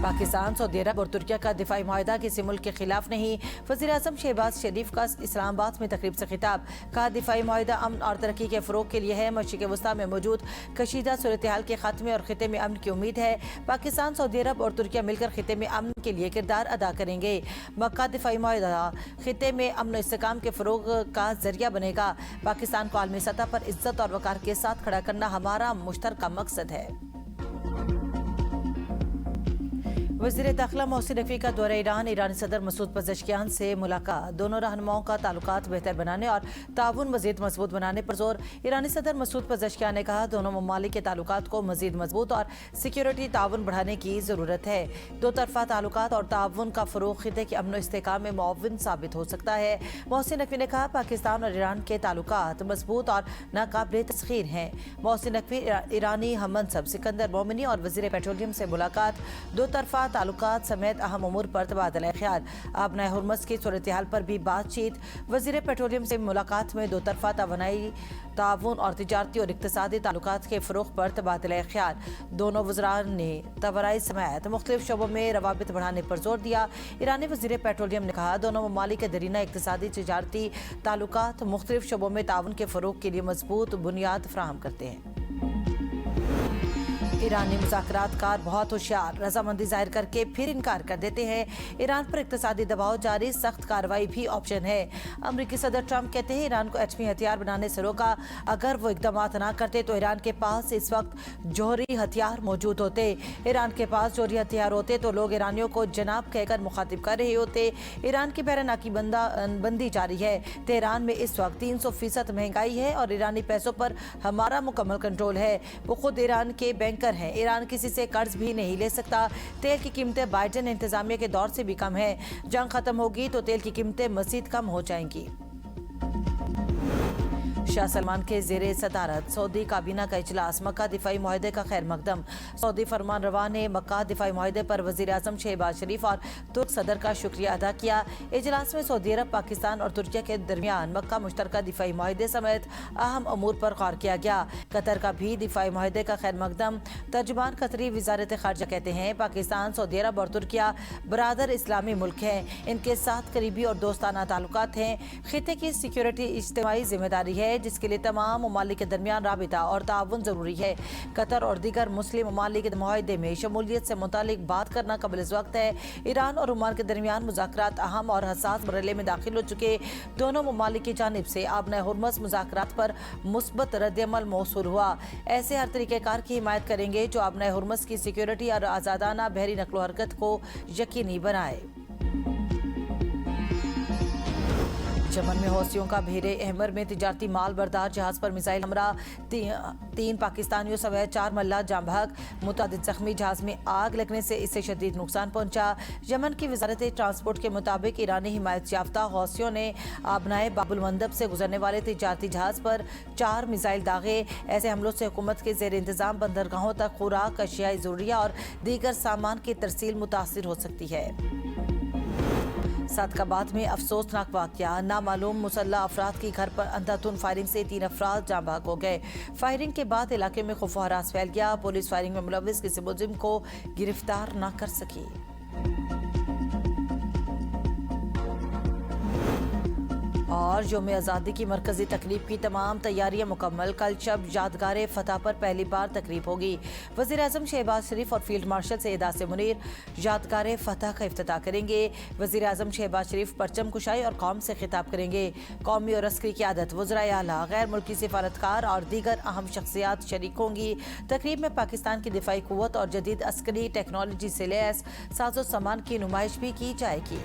Pakistan, Saudi अरब और तुर्की का दिफाई माहिदा किसी मुल्क के खिलाफ नहीं। वज़ीर-ए-आज़म शहबाज शरीफ का इस्लामाबाद में तकरीब से खिताब। कहा, दिफाई माहिदा अमन और तरक्की के फ़रोग़ के लिए है। मशरिक़ वस्ता में मौजूद कशीदा सूरत हाल के खात्मे और खिते में अमन की उम्मीद है। पाकिस्तान, सऊदी अरब और तुर्की मिलकर खिते में अमन के लिए किरदार अदा करेंगे। मक्का दिफाई माहिदा खिते में अमन इस्तेहकाम के फ़रोग़ का ज़रिया बनेगा। पाकिस्तान को आलमी सतह पर इज़्ज़त और वक़ार के साथ खड़ा करना हमारा मुश्तरका मकसद है। वज़ीर दाखिला मोहसिन नकवी का दौरा ईरान। ईरानी सदर मसूद पज़ेश्कियान से मुलाकात। दोनों रहनुमाओं का ताल्लुकात बेहतर बनाने और ताउन मज़ीद मजबूत बनाने पर जोर। ईरानी सदर मसूद पज़ेश्कियान ने कहा, दोनों ममालिक के ताल्लुकात को मज़ीद मजबूत और सिक्योरिटी ताउन बढ़ाने की ज़रूरत है। दो तरफ़ा ताल्लुकात और ताउन का फ़रोग़ खिते के अमन इस्तेहकाम में मुआविन साबित हो सकता है। मोहसिन नकवी ने कहा, पाकिस्तान और ईरान के ताल्लुकात मजबूत और नाकाबिले तस्ख़ीर हैं। मोहसिन नकवी ईरानी हम मनसब सिकंदर मोमिनी और वज़ीर पेट्रोलियम से मुलाकात। दो तरफ़ा ताल्लुकात समेत अहम उमूर पर तबादला ख्याल। आबनाए हुर्मुज़ की सूरत हाल पर भी बातचीत। वज़ीर पेट्रोलियम से मुलाकात में दो तरफ़ा तवानाई ताउन और तिजारती और इक़्तिसादी ताल्लुकात के फ़रोग़ पर तबादला ख्याल। दोनों वज़रान ने तवानाई समेत मुख्तलिफ शोबों में रवाबित बढ़ाने पर जोर दिया। ईरानी वज़ीर पेट्रोलियम ने कहा, दोनों ममालिक के दरीना इक़्तिसादी तिजारती ताल्लुकात मुख्तलिफ शोबों में ताउन के फ़रोग़ के लिए मजबूत बुनियाद फराहम करते हैं। ईरानी मुज़ाकरातकार बहुत होशियार, रजामंदी जाहिर करके फिर इनकार कर देते हैं। ईरान पर इक़्तिसादी दबाव जारी, सख्त कार्रवाई भी ऑप्शन है। अमरीकी सदर ट्रंप कहते हैं, ईरान को एटमी हथियार बनाने से रोका। अगर वो इक़दामात ना करते तो ईरान के पास इस वक्त जौहरी हथियार मौजूद होते। ईरान के पास जौहरी हथियार होते तो लोग ईरानियों को जनाब कहकर मुखातिब कर रहे होते। ईरान की बहरनाकी बंदी जारी है। तेहरान में इस वक्त 300% महंगाई है और ईरानी पैसों पर हमारा मुकम्मल कंट्रोल है। वो खुद ईरान के बैंकर हैं। ईरान किसी से कर्ज भी नहीं ले सकता। तेल की कीमतें बाइडेन इंतजामिया के दौर से भी कम है। जंग खत्म होगी तो तेल की कीमतें मज़ीद कम हो जाएंगी। शाह सलमान के ज़ेरे सदारत सऊदी काबीना का इजलास। मक्का दिफाई माहिदे का खैर मकदम। सऊदी फरमान रवा ने मक्का दिफाई माहिदे पर वज़ीर-ए-आज़म शहबाज शरीफ और तुर्क सदर का शुक्रिया अदा किया। इजलास में सऊदी अरब, पाकिस्तान और तुर्की के दरमियान मक्का मुश्तरका दिफाई माहिदे समेत अहम अमूर पर गौर किया गया। कतर का भी दिफाई माहिदे का खैर मकदम। तर्जुमान कतरी वज़ारत ख़ारजा कहते हैं, पाकिस्तान, सऊदी अरब और तुर्की बरादर इस्लामी मुल्क हैं। इनके साथ करीबी और दोस्ताना ताल्लुकात हैं। खिते की सिक्योरिटी इज्तिमाई जिम्मेदारी है, जिसके लिए तमाम ममालिक के दरमियान राबिता और ताउन ज़रूरी है। कतर और दीगर मुस्लिम ममालिक के माहिदे में शमूलियत से मुतालिक बात करना कबिल वक्त है। ईरान और ओमान के दरमियान मुज़ाकरात अहम और हसास मरहले में दाखिल हो चुके। दोनों ममालिक की जानिब से आबनाए हुर्मुज़ मुज़ाकरात पर मुस्बत रद्द-ए-अमल मौसूल हुआ। ऐसे हर तरीक़ेकार की हिमायत करेंगे जो आबनाए हुर्मुज़ की सिक्योरिटी और आज़ादाना बहरी नक्लो हरकत को यकीनी बनाए। यमन में हौसियों का भेरे अहमर में तिजारती माल बरदार जहाज पर मिसाइल हमला। 3 पाकिस्तानियों समेत 4 मल्लाह जाँ बहक, मुतअद्दिद जख्मी। जहाज में आग लगने से इससे शदीद नुकसान पहुंचा। यमन की वजारत ट्रांसपोर्ट के मुताबिक ईरानी हिमायत याफ्ता हौसियों ने आबनाए बाबुल मंदब से गुजरने वाले तिजारती जहाज पर 4 मिसाइल दागे। ऐसे हमलों से हुकूमत के जेर इंतजाम बंदरगाहों तक खुराक, अशियाई ज़रूरिया और दीगर सामान की तरसील मुतासिर हो सकती है। सादकाबाद में अफसोसनाक वाक़या। नामालूम मुसल्लह अफराद की घर पर अंधाधुंध फायरिंग से 3 अफराद जाँ बहक हो गए। फायरिंग के बाद इलाके में खौफ व हरास फैल गया। पुलिस फायरिंग में मुलव्विस किसी मुलजिम को गिरफ्तार न कर सकी। और यौम आज़ादी की मरकजी तकरीब की तमाम तैयारियां मुकम्मल। कल शब यादगार फतह पर पहली बार तकरीब होगी। वज़ीर-ए-आज़म शहबाज शरीफ और फील्ड मार्शल सैयद आसिम मुनीर यादगार फतह का इफ्तिताह करेंगे। वज़ीर-ए-आज़म शहबाज शरीफ परचम कुशाई और कौम से खिताब करेंगे। कौमी और अस्करी क़यादत, वज़राए आला, गैर मुल्की सिफारतकार और दीगर अहम शख्सियात शरीक होंगी। तकरीब में पाकिस्तान की दिफाई क़ुव्वत और जदीद अस्करी टेक्नोलॉजी से लैस साजो सामान की नुमाइश भी की जाएगी।